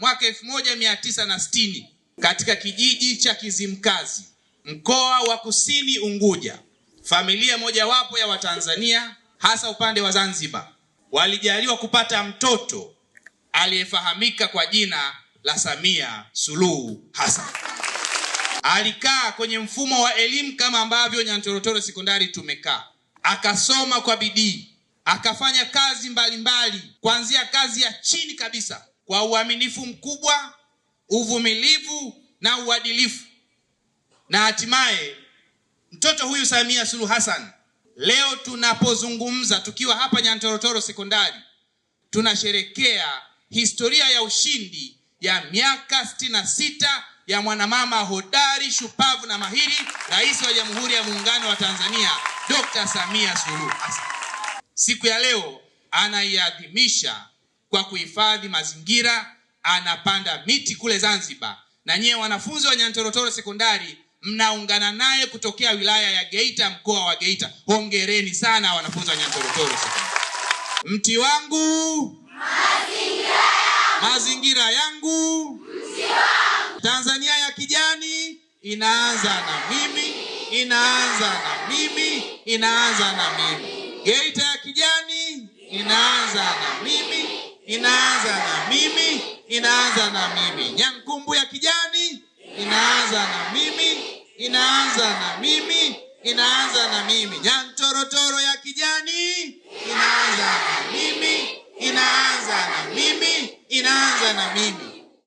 mwaka 1960 katika kijiji cha Kizimkazi, mkoa wa Kusini Unguja. Familia mojawapo ya Watanzania hasa upande wa Zanzibar walijaliwa kupata mtoto aliyefahamika kwa jina la Samia Suluhu Hassan. Alikaa kwenye mfumo wa elimu kama ambavyo Nyantorotoro Sekondari tumekaa. Akasoma kwa bidii, akafanya kazi mbalimbali, kuanzia kazi ya chini kabisa kwa uaminifu mkubwa, uvumilivu na uadilifu. Na hatimaye mtoto huyu Samia Suluhu Hassan, leo tunapozungumza tukiwa hapa Nyantorotoro Sekondari, tunasherekea historia ya ushindi ya miaka 66 ya mwanamama hodari, shupavu na mahiri, Rais wa Jamhuri ya Muungano wa Tanzania, Dr. Samia Suluhu Hassan. Siku ya leo anaiadhimisha kwa kuhifadhi mazingira, anapanda miti kule Zanzibar. Na nyie wanafunzi wa Nyantorotoro Sekondari mnaungana naye kutokea wilaya ya Geita, mkoa wa Geita. Hongereni sana wanafunzi wa Nyantorotoro Sekondari. Mti wangu mazingira yangu, Tanzania ya kijani inaanza na mimi, inaanza na mimi, inaanza na mimi. Geita ya kijani inaanza na mimi, inaanza na mimi, inaanza na mimi. Nyankumbu ya kijani inaanza na mimi, inaanza na mimi, inaanza na mimi. Nyantorotoro ya kijani inaanza na mimi, inaanza na mimi, inaanza na mimi.